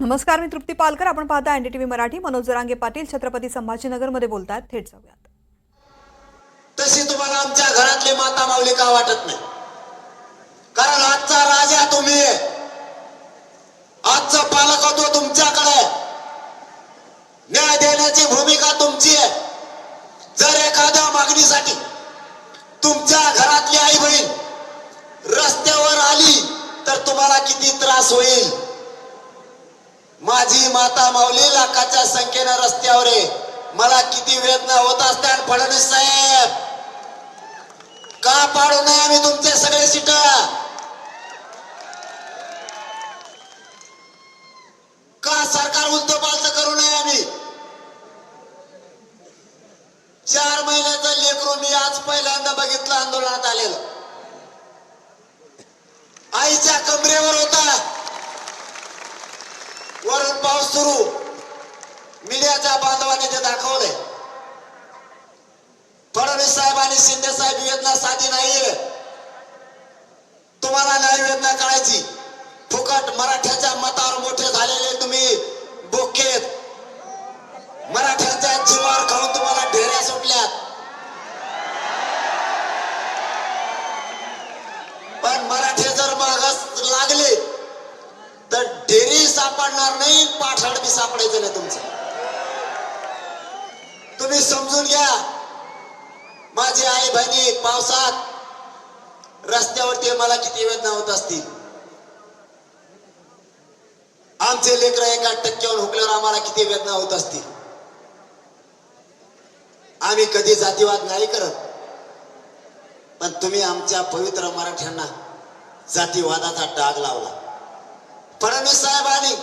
नमस्कार, मी तृप्ती पालकर. आपण पाहता एनडीटीव्ही मराठी. मनोज जरांगे पाटील छत्रपती संभाजीनगर मध्ये बोलतात. थेट जाऊयात. तशी तुम्हाला आमच्या घरातले माता माऊली का वाटत नाही? कारण आजचा राजा तुम्ही आहे. आजचं पालकत्व तुमच्याकडे आहे. न्याय देण्याची भूमिका तुमची आहे. जर एखाद्या मागणीसाठी तुमच्या घरातली आई बहीण रस्त्यावर आली तर तुम्हाला किती त्रास होईल? माझी माता माऊली लाखाच्या संख्येने रस्त्यावर आहे. मला किती वेदना होत असतात. फडणवीस साहेब, का पाडू नये आम्ही तुमचे सगळे सीट? का सरकार उलट पालट करू नये आम्ही? 4 महिन्याचं लेकरू मी आज पहिल्यांदा बघितलं आंदोलनात आलेलं. आईच्या कमरेवर होता. वरून पाऊस सुरू. मीडियाच्या बांधवाने ते दाखवले. फडणवीस साहेब आणि शिंदे साहेब, वेदना साधी नाहीये. तुम्हाला नाही वेदना कळायची. फुकट मराठ्याच्या मतावर मोठे झालेले तुम्ही बोकेत. मराठ्यांच्या जीवावर खाऊन तुम्हाला ढेऱ्या सुटल्यात. पण मराठे जर मागास लागले तर ढेरी सापडणार नाही, पाठड बी सापडायचं नाही तुमचं. तुम्ही समजून घ्या. माझी आई बहिणी पावसात रस्त्यावरती मला किती वेदना होत असतील. आमचे लेकर एका टक्क्यावर हुकल्यावर आम्हाला किती वेदना होत असतील. आम्ही कधी जातीवाद नाही करत, पण तुम्ही आमच्या पवित्र मराठ्यांना जातीवादाचा डाग लावला. फडणवीस साहेबांनी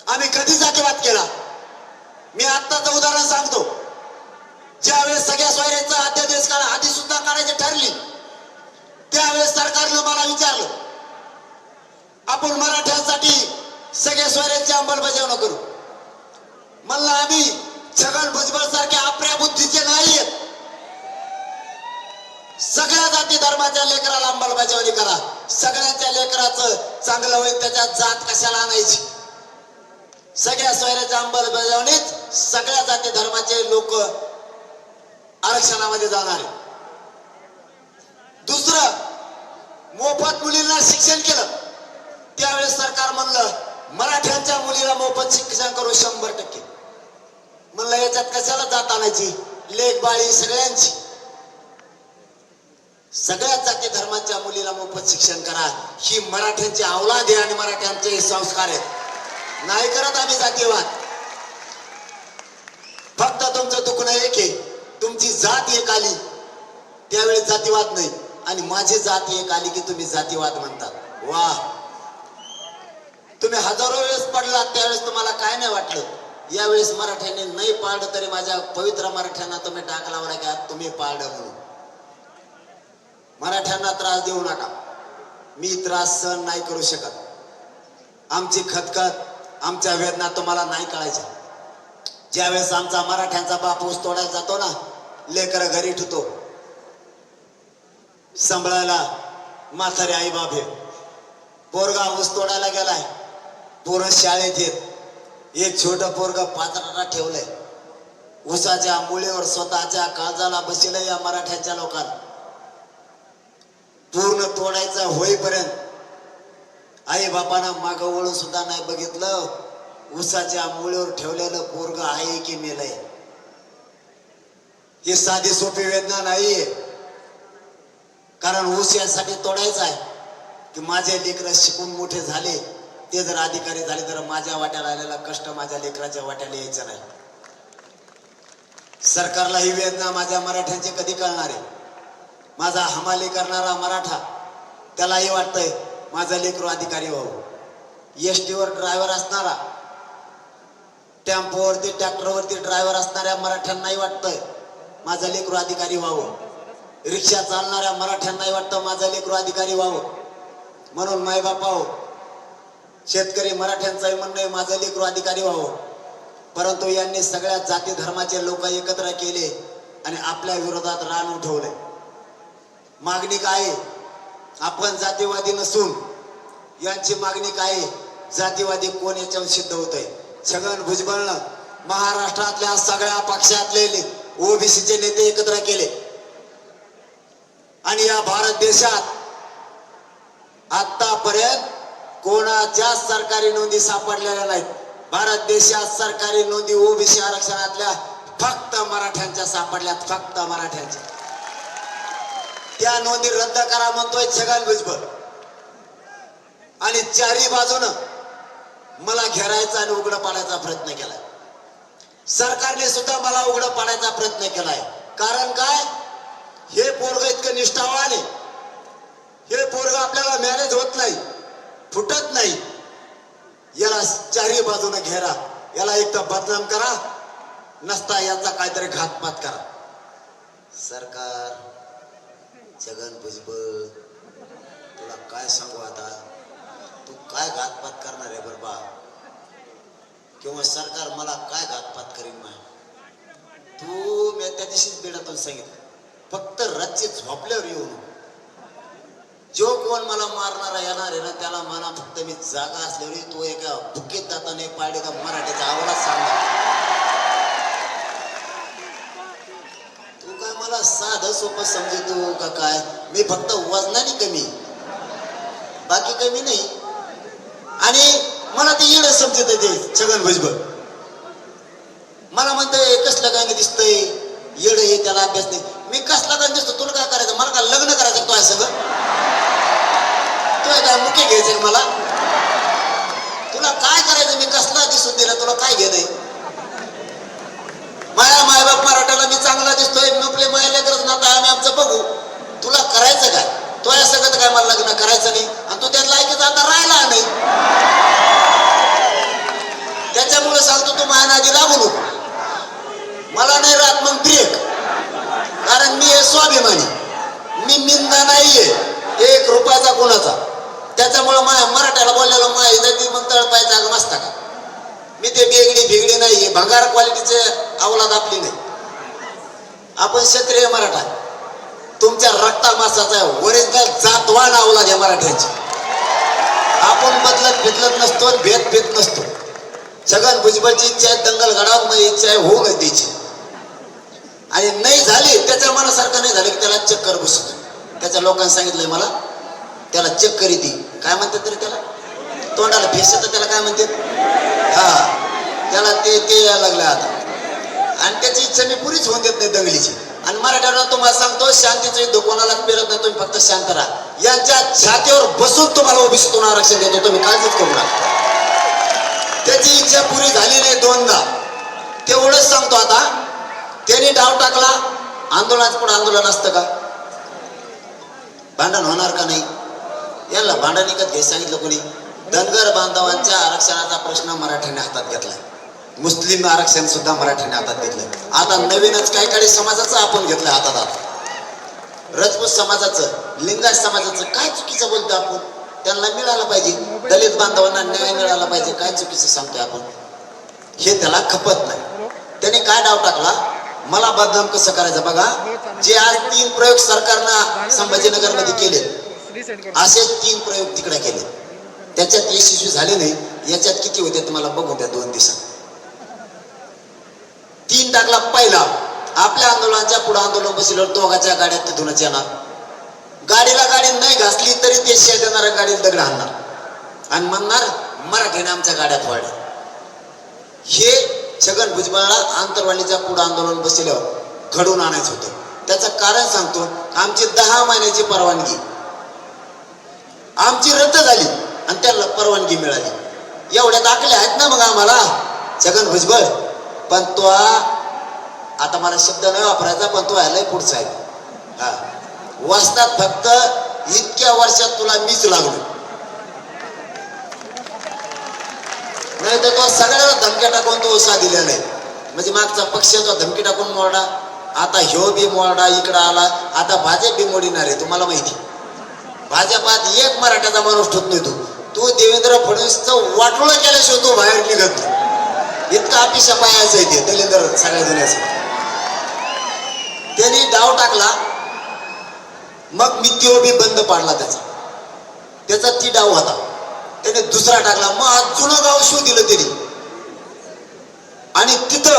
आम्ही कधी जातीवाद केला? मी आत्ताचं उदाहरण सांगतो. ज्यावेळेस सगळ्या सोयऱ्यांचा अध्यादेश काढा आधी सुद्धा काढायची ठरली, त्यावेळेस सरकारनं मला विचारलं, आपण मराठ्यांसाठी सगळ्या सोयऱ्यांची अंमलबजावणी करू. म्हणलं आम्ही छगन भुजबळ सारख्या आपल्या बुद्धीचे नाहीयेत. सगळ्या जाती धर्माच्या लेकराला अंमलबजावणी करा. सगळ्यांच्या लेकराचं चांगलं होईल, त्याच्यात जात कशाला आणायची? सगळ्या सोयऱ्याच्या अंमलबजावणीत सगळ्या जाती धर्माचे लोक आरक्षणामध्ये जाणार. दुसरं, मोफत मुलींना शिक्षण केलं. त्यावेळेस सरकार म्हणलं मराठ्यांच्या मुलीला मोफत शिक्षण करू 100%. म्हणलं याच्यात कशाला जात आणायची? लेक बाळी सगळ्यांची. सगळ्या जाती धर्माच्या मुलीला मोफत शिक्षण करा. ही मराठ्यांची औलाद आहे आणि मराठ्यांचे संस्कार आहेत. नाही करत आम्ही जातीवाद. फक्त तुमचं दुखणं एक आहे, तुमची जात एक आली त्यावेळेस जातीवाद नाही, आणि माझी जात एक आली की तुम्ही जातीवाद म्हणतात. वा, तुम्ही हजारो वेळेस पडलात त्यावेळेस तुम्हाला काय नाही वाटलं. यावेळेस मराठ्यांनी नाही पाळलं तरी माझ्या पवित्र मराठ्यांना तुम्ही टाक लावला की तुम्ही पाळलं म्हणून. मराठ्यांना त्रास देऊ नका. मी त्रास सहन नाही करू शकत. आमची खतखत, आमच्या वेदना तुम्हाला नाही कळायच्या. ज्यावेळेस आमचा मराठ्यांचा बाप ऊस तोडायला जातो ना, लेकर घरी ठेवतो, सांभाळायला म्हातारे आई बाप आहे. पोरगा ऊस तोडायला गेलाय, पोरं शाळेत येत. एक छोट पोरग पात्राला ठेवलंय. ऊसाच्या मुळीवर स्वतःच्या काळजाला बसलंय या मराठ्यांच्या लोकांना. पूर्ण तोडायचं होईपर्यंत आई बापानं माग वळून सुद्धा नाही बघितलं. ऊसाच्या मुळीवर ठेवलेलं पोरग आहे की मेलय? ही साधी सोपी वेदना नाहीये. कारण ऊस यासाठी तोडायचा आहे की माझे लेकर शिकून मोठे झाले, ते जर अधिकारी झाले तर माझ्या वाट्याला आलेला कष्ट माझ्या लेकराच्या वाट्याला यायचं नाही. सरकारला ही वेदना माझ्या मराठ्यांची कधी कळणार आहे? माझा हमाली करणारा मराठा, त्यालाही वाटतंय माझा लेकरू अधिकारी व्हावं. एसटीवर ड्रायव्हर असणारा, टेम्पोवरती ट्रॅक्टरवरती ड्रायव्हर असणाऱ्या मराठ्यांनाही वाटतंय माझा लेकरू अधिकारी व्हावं. रिक्षा चालणाऱ्या मराठ्यांनाही वाटतं माझा लेकरू अधिकारी व्हावं. म्हणून माय बापाओ, शेतकरी मराठ्यांचंही म्हणणं आहे माझं लेकरू अधिकारी व्हावं. परंतु यांनी सगळ्या जाती धर्माचे लोक एकत्र केले आणि आपल्या विरोधात रान उठवले. मागणी काय? आपण जातीवादी नसून यांची मागणी काय? जातीवादी कोण याच्यावर सिद्ध होतंय. छगन भुजबळनं महाराष्ट्रातल्या सगळ्या पक्षातले ओबीसीचे नेते एकत्र केले आणि या भारत देशात आतापर्यंत कोणाच्या सरकारी नोंदी सापडलेल्या नाहीत. भारत देशात सरकारी नोंदी ओबीसी आरक्षणातल्या फक्त मराठ्यांच्या सापडल्यात, फक्त मराठ्यांच्या. त्या नोंदी रद्द करा म्हणतोय छगन भुजबळ आणि चारी बाजूनं मला घेरायचा आणि उघडं पाडायचा प्रयत्न केलाय. सरकारने सुद्धा मला उघडं पाडायचा प्रयत्न केलाय. कारण काय, हे पोरग इतकं निष्ठावान आहे, हे पोरग आपल्याला मॅनेज होत नाही, फुटत नाही. याला चारी बाजूने घेरा, याला एक तर बदनाम करा, नसता याचा काहीतरी घातपात करा. सरकार छगन भुजबळ तुला काय सांगू आता, तू काय घातपात करणार आहे बरबा, किंवा सरकार मला काय घातपात करीन. तू मी त्या दिवशीच बेडातून सांगितलं, फक्त रात्री झोपल्यावर येऊ नको. जो कोण मला मारणारा येणार आहे ना त्याला म्हणा फक्त मी जागा असल्यावर तो एका बुकेत जाताना पाडे का मराठीचा आवाज सांगणार. तू काय मला साधं सोपं समजतो का काय, मी फक्त वजनाने कमी, बाकी कमी नाही. आणि मला ते येणं समजत ते छगन भुजबळ मला म्हणतंय कसलं काय दिसतंय येडं, हे त्याला अभ्यास नाही. मी कसला काय दिसतो, तुला काय करायचं, मला काय लग्न करायचं तो आहे सगळं, तुला काय मुके घ्यायचं मला, तुला काय करायचं, मी कसला दिसून दिला, तुला काय घेणं. माया मायबाप मराठ्याला मी चांगला दिसतोय, मी आपले मायाला करत ना आम्ही आमचं बघू, तुला करायचं काय, तो या सगळं काय मला लग्न करायचं नाही आणि तू त्यात लायकीचा आता राहिला नाही. त्याच्यामुळे सांगतो तू माझ्या नादी लागू नको, मला नाही राहत मग ब्रेक. कारण मी हे स्वाभिमानी, मी निंदा नाहीये एक रुपयाचा कोणाचा. त्याच्यामुळे माझ्या मराठ्याला बोललेलो माझ्या जाती मग तळपायचा जागा नसता का. मी ते बेगडी भेगडी नाहीये, भंगार क्वालिटीचे अवलाद आपली नाही. आपण क्षत्रिय मराठा, तुमच्या रक्ता मासाचा ओरिजिनल जातवान अवलाद आहे मराठ्यांची. आपण बदलत फिदलत नसतो, भेद भेद नसतो. छगन भुजबळची इच्छा आहे दंगल घडावं, माझी इच्छा आहे होऊ नये द्यायची. आणि नाही झाली त्याच्या मनासारखं नाही झालं की त्याला चक्कर बसतो. त्याच्या लोकांनी सांगितलंय मला त्याला चक्कर येते, काय म्हणतात तरी त्याला तोंडाला फेस येतं, त्याला काय म्हणते, हा त्याला ते यायला लागलं आता. आणि त्याची इच्छा मी पुरीच होऊन देत नाही दंगलीची. आणि मराठ्यांना तुम्हाला सांगतो शांतीचं युद्ध कोणालाच पेरत नाही, तुम्ही फक्त शांत राहा. यांच्या छातीवर बसून तुम्हाला ओबीसीतून आरक्षण देतो, तुम्ही काळजीच करू नका. त्याची इच्छा पुरी झाली नाही दोनदा, तेवढंच सांगतो. आता त्यांनी डाव टाकला, आंदोलनाचं पुढे आंदोलन असतं का, भांडण होणार का नाही. यांना भांडण विकत घे सांगितलं कोणी. धनगर बांधवांच्या आरक्षणाचा प्रश्न मराठ्याने हातात घेतलाय, मुस्लिम आरक्षण सुद्धा मराठ्याने हातात घेतलंय. आता नवीनच काही काही समाजाचं आपण घेतलंय हातात. आता राजपूत समाजाचं, लिंगायत समाजाचं काय चुकीचं बोलतो आपण, त्यांना मिळालं पाहिजे. दलित बांधवांना न्याय मिळाला पाहिजे, काय चुकीचं सांगतोय आपण, हे त्याला खपत नाही. त्याने काय डाव टाकला, मला बदनाम कसं करायचं बघा. जे आज 3 प्रयोग सरकारनं संभाजीनगर मध्ये केले, असे 3 प्रयोग तिकडे केले, त्याच्यात यशस्वी झाले नाही. याच्यात किती होते तुम्हाला बघू द्या 2 दिवसात. 3 टाकला. पहिला, आपल्या आंदोलनाच्या पुढे आंदोलन बसल्यावर दोघांच्या गाड्यात तिथूनच येणार, गाडीला गाडी नाही घासली तरी ते शेत देणाऱ्या गाडीला दगड आणणार आणि म्हणणार मराठीने आमच्या गाड्या फोडल्या. हे छगन भुजबळला आंतरवालीच्या पुढे आंदोलन बसल्यावर घडून आणायचं होतं. त्याचं कारण सांगतो, आमची 10 महिन्याची परवानगी आमची रद्द झाली आणि त्याला परवानगी मिळाली. एवढ्या दाखले आहेत ना मग आम्हाला छगन भुजबळ. पण तो आता मला शब्द नाही वापरायचा, पण तो आलाय पुढचा आहे. हा वाचतात फक्त इतक्या वर्षात तुला मीच लागलो, नाही तर तो सगळ्याला धमक्या टाकून तो उसा दिलेला आहे. म्हणजे मागचा पक्ष तो धमकी टाकून मोडा, आता ह्यो बी मोडा इकडं आला, आता भाजप बी मोडीणार आहे. तुम्हाला माहिती भाजपात एक मराठ्याचा माणूस ठेवत नाही. तू देवेंद्र फडणवीसचं वाटोळं केल्याशिवाय तो बाहेर निघत नाही. इतका अपिशा पायाचं आहे ते दलिंदर सगळ्या दुनियाचं. त्यांनी डाव टाकला, मग मी तो बी बंद पाडला त्याचा ती डाव होता. त्याने दुसरा टाकला. मग जुनं गाव शोधिलं त्यांनी आणि तिथं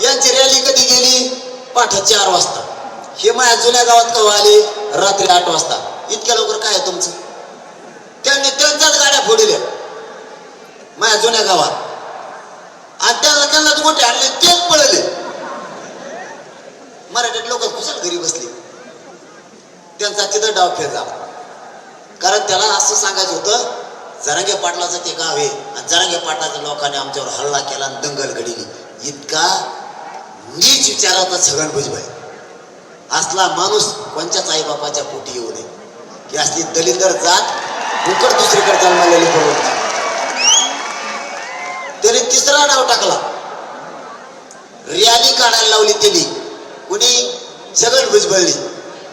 यांची रॅली कधी गेली? पाठ 4 वाजता. हे माझ्या जुन्या गावात कवा आले? रात्री 8 वाजता. इतक्या लवकर काय आहे तुमचं? त्यांनी त्यांच्याच गाड्या फोडल्या माझ्या जुन्या गावात आणि त्यांनाच मोठे आणले, तेच पळले. मराठी लोक कुशल घरी बसले. त्यांचा तिथं डाव फेल झाला. कारण त्याला असं सांगायचं होतं, जरांगे पाटलाचं ते गाव आहे आणि जरांगे पाटलाच्या लोकांनी आमच्यावर हल्ला केला आणि दंगल घडली. इतका नीच विचाराचा छगन भुजबळ असला माणूस कोणत्याच आई बापाच्या पोटी येऊ नये. की असली दलिंदर जात फुकट दुसरीकडे जन्मालेली परवडते. त्याने तिसरा डाव टाकला. रॅली काढायला लावली त्यांनी. कुणी? छगन भुजबळनी.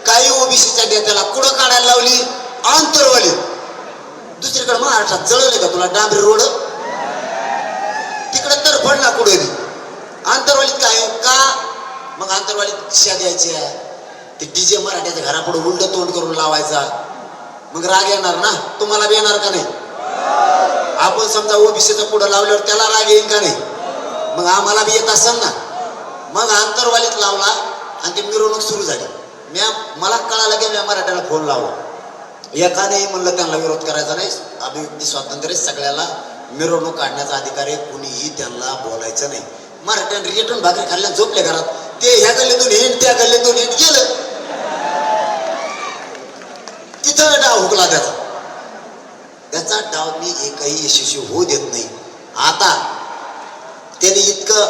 काही ओबीसीच्या नेत्याला कुठं काढायला लावली? आंतरवाली. दुसरीकडे महाराष्ट्रात जळवले का तुला डांबरी रोड? तिकडे तर फडला कुठे आंतरवालीत काय का? मग आंतरवालीत दिशा द्यायची आहे. ते डीजे मराठ्याच्या घरापुढे उलट तोंड करून लावायचा. मग राग येणार ना? तुम्हाला बी येणार का नाही? आपण समजा ओबीसीचं पुढे लावल्यावर त्याला राग येईल का नाही? मग आम्हाला बी येत असेल ना. मग आंतरवालीत लावला आणि ती मिरवणूक सुरू झाली. मला कळालं की मी मराठ्याला फोन लावला. एकानेही म्हणलं त्यांना विरोध करायचा नाही. अभिव्यक्ती स्वातंत्र्य, सगळ्याला मिरवणूक काढण्याचा अधिकार आहे. कुणीही त्यांना बोलायचं नाही. मराठ्याने रिटून भाकरी खाल्ल्या झोपले घरात. ते ह्या गल्लीतून हिंड त्या गल्लीतून हिंड गेलं. तिथं डाव हुकला त्याचा डाव मी एकही यशस्वी होऊ देत नाही. आता त्यांनी इतकं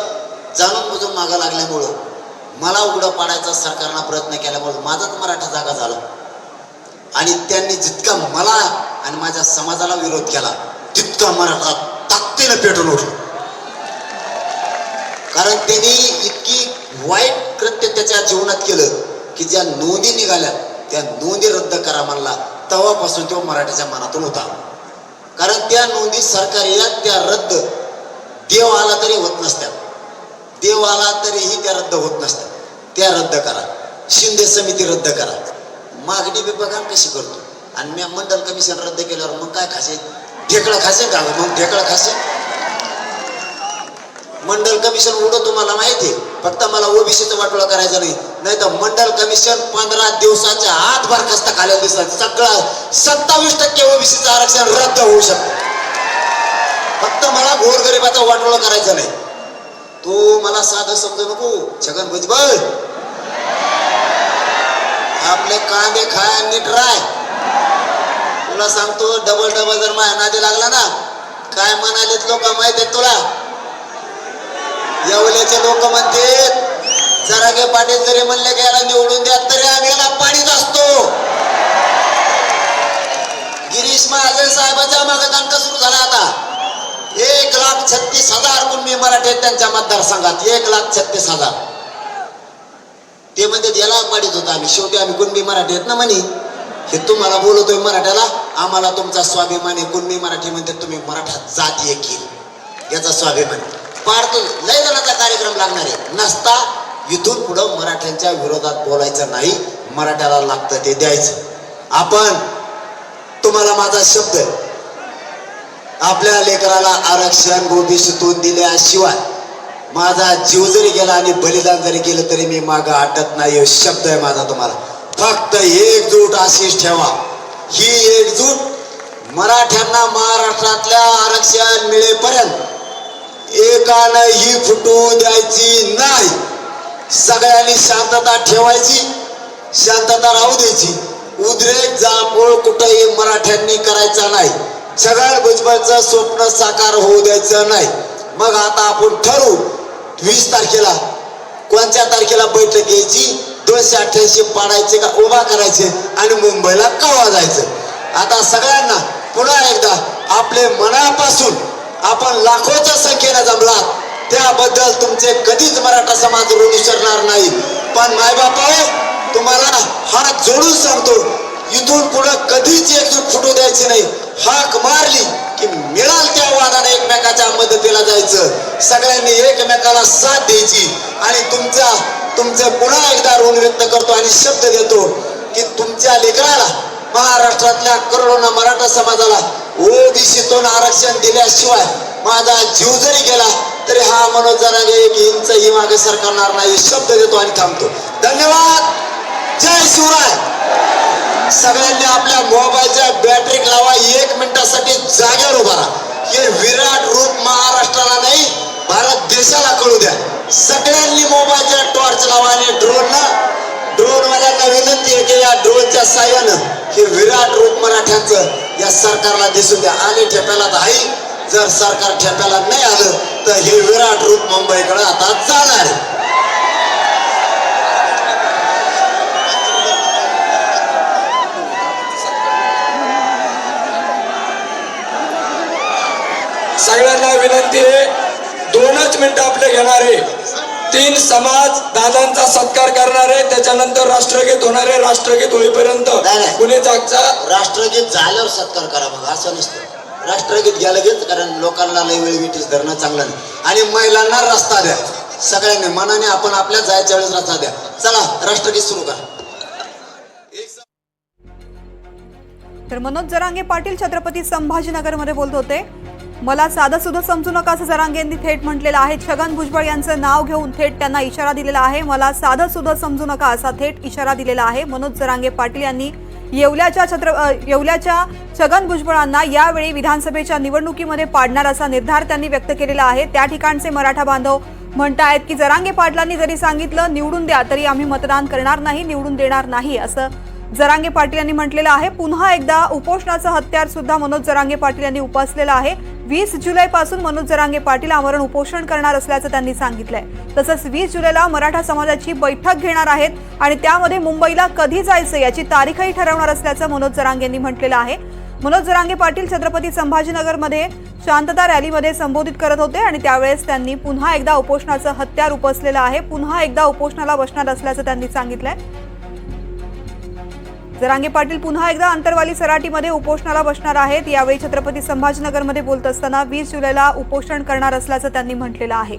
जाणून बुजून मागं लागल्यामुळं मला उघडं पाडायचा सरकारनं प्रयत्न केल्यामुळे माझाच मराठा जागा झाला. आणि त्यांनी जितका मला आणि माझ्या समाजाला विरोध केला तितका मराठा ताकदीनं पेटून उठला. कारण त्यांनी इतकी वाईट कृत्य त्याच्या जीवनात केलं की ज्या नोंदी निघाल्या त्या नोंदी रद्द करा म्हणला. तेव्हापासून तो मराठ्याच्या मनातून होता. कारण त्या नोंदी सरकारी त्या रद्द देव आला तरी होत नसत्या. देव आला तरीही त्या रद्द होत नसत्या. त्या रद्द करा. शिंदे समिती रद्द करा. मागणी बी बघा कशी करतो. आणि मी मंडल कमिशन रद्द केल्यावर मग काय खासे? ढेकळं खासे का? मग ढेकळं खासे. मंडल कमिशन उडं तुम्हाला माहिती आहे. फक्त मला ओबीसीचं वाटोळं करायचं नाही तर मंडल कमिशन 15 दिवसाच्या आत बरखास्त खाल्या दिसत सगळं 27% ओबीसीचं आरक्षण रद्द होऊ शकतं. फक्त मला गोरगरिबाचं वाटोळं करायचं नाही. तो मला साधं समजू नको. छगन भुजबळ आपले कांदे खाय नीट राय. तुला सांगतो डबल जर माझ्या नादी लागला ना, काय म्हणालेत लोक माहित आहेत तुला? येवल्याचे लोक म्हणते जरांगे पाटील जरी म्हणले की याला निवडून द्या तरी आम्ही याला पाडीत असतो. गिरीश महाजन साहेबांचा मागे दणका सुरू झाला. आता 1,36,000 कुणबी मराठी आहेत त्यांच्या मतदारसंघात. 1,36,000. ते म्हणजे याला पाडीत होता आम्ही. शेवटी आम्ही कुणबी मराठी आहेत ना म्हणे. हे तुम्हाला बोलतोय मराठ्याला, आम्हाला तुमचा स्वाभिमान आहे. कुणबी मराठी म्हणते तुम्ही मराठा जाती एक याचा स्वाभिमान पाडतो. लय जणांचा कार्यक्रम लागणार आहे नसता. इथून पुढं मराठ्यांच्या विरोधात बोलायचं नाही. मराठ्याला लागतं ते द्यायचं. आपण तुम्हाला माझा शब्द आहे, आपल्या लेकराला आरक्षण ओबीसीतून दिल्याशिवाय माझा जीव जरी गेला आणि बलिदान जरी केलं तरी मी मागं हटत नाही. शब्द आहे माझा तुम्हाला. फक्त एकजूट अशीच ठेवा. ही एकजूट मराठ्यांना महाराष्ट्रातल्या आरक्षण मिळेपर्यंत एकानंही फुटू द्यायची नाही. सगळ्यांनी शांतता ठेवायची, शांतता राहू द्यायची. उद्रेक जाळपोळ कुठेही मराठ्यांनी करायचा नाही. छगन भुजबळचं स्वप्न साकार होऊ द्यायचं नाही. मग आता आपण ठरवू 20 तारखेला कोणत्या तारखेला बैठक घ्यायची. 288 पाडायचे का उभा करायचे आणि मुंबईला कवा जायचं. आता सगळ्यांना पुन्हा एकदा आपले मनापासून आपण लाखोच्या संख्येने जमलात त्याबद्दल तुमचे कधीच मराठा समाज ऋण विसरणार नाही. पण मायबापाओ तुम्हाला हात जोडून सांगतो, इथून पुढे कधीच एकजूट फुटू द्यायची नाही. हाक मारली की मिळाल त्या वादाने एकमेकाच्या मदतीला जायचं. सगळ्यांनी एकमेकाला साथ द्यायची. आणि तुमचं पुन्हा एकदा ऋण व्यक्त करतो आणि शब्द देतो की तुमच्या लेकराला महाराष्ट्रातल्या करोडोना मराठा समाजाला ओबीसीतून आरक्षण दिल्याशिवाय माझा जीव जरी गेला तरी हा मनोज जरांगे एक इंचही मागे सरकारणार नाही शब्द देतो आणि थांबतो. धन्यवाद. जय शिवराय. सगळ्यांनी आपल्या मोबाईलच्या बॅटरी लावा. 1 मिनिटासाठी जागेवर उभा राहा. हे विराट रूप महाराष्ट्राला नाही भारत देशाला कळू द्या. सगळ्यांनी मोबाईलच्या टॉर्च लावा आणि ड्रोनवाल्यांना विनंती आहे की या ड्रोनच्या साह्यानं हे विराट रूप मराठ्यांचं या सरकारला दिसून द्या. आले ठेप्याला तर आई, जर सरकार ठेप्याला नाही आलं तर हे विराट रूप मुंबईकडे आता जाणार आहे. सगळ्यांना विनंती आहे, 2च मिनिटं आपले घेणारे. 3 समाज दादांचा सत्कार करणारे, त्याच्यानंतर राष्ट्रगीत होणारे. राष्ट्रगीत होईपर्यंत नाही. कुणी जागचा राष्ट्रगीत झाल्यावर सत्कार करा. मग असं नसतं. राष्ट्रगीत घ्यायला घेत कारण लोकांना लय वेळ विटीस धरणं चांगलं नाही. आणि महिलांना रस्ता द्या. सगळ्यांनी मनाने आपण आपल्या जायच्या वेळेस रस्ता द्या. चला राष्ट्रगीत सुरू करा. तर मनोज जरांगे पाटील छत्रपती संभाजीनगरमध्ये बोलत होते. मला साधं सुद्धा समजू नका असं जरांगेंनी थेट म्हटलेलं आहे. छगन भुजबळ यांचं नाव घेऊन थेट त्यांना इशारा दिलेला आहे. मला साधं सुद्धा समजू नका असा थेट इशारा दिलेला आहे. मनोज जरांगे पाटील यांनी येवल्याच्या छगन भुजबळांना यावेळी विधानसभेच्या निवडणुकीमध्ये पाडणार असा निर्धार त्यांनी व्यक्त केलेला आहे. त्या ठिकाणचे मराठा बांधव म्हणतायत की जरांगे पाटलांनी जरी सांगितलं निवडून द्या तरी आम्ही मतदान करणार नाही, निवडून देणार नाही असं जरांगे पाटील यांनी म्हटलेलं आहे. पुन्हा एकदा उपोषणाचं हत्यार सुद्धा मनोज जरांगे पाटील यांनी उपसलेलं आहे. 20 जुलैपासून मनोज जरांगे पाटील आमरण उपोषण करणार असल्याचं त्यांनी सांगितलंय. तसंच 20 जुलैला मराठा समाजाची बैठक घेणार आहेत आणि त्यामध्ये मुंबईला कधी जायचं याची तारीखही ठरवणार असल्याचं मनोज जरांगे यांनी म्हटलेलं आहे. मनोज जरांगे पाटील छत्रपती संभाजीनगरमध्ये शांतता रॅलीमध्ये संबोधित करत होते आणि त्यावेळेस त्यांनी पुन्हा एकदा उपोषणाचं हत्यार उपसलेलं आहे. पुन्हा एकदा उपोषणाला बसणार असल्याचं त्यांनी सांगितलंय. जरांगे पाटील पुन्हा एकदा अंतरवाली सराटीमध्ये उपोषणाला बसणार आहेत. यावेळी छत्रपती संभाजीनगरमध्ये बोलत असताना 20 जुलैला उपोषण करणार असल्याचं त्यांनी म्हटलेलं आहे.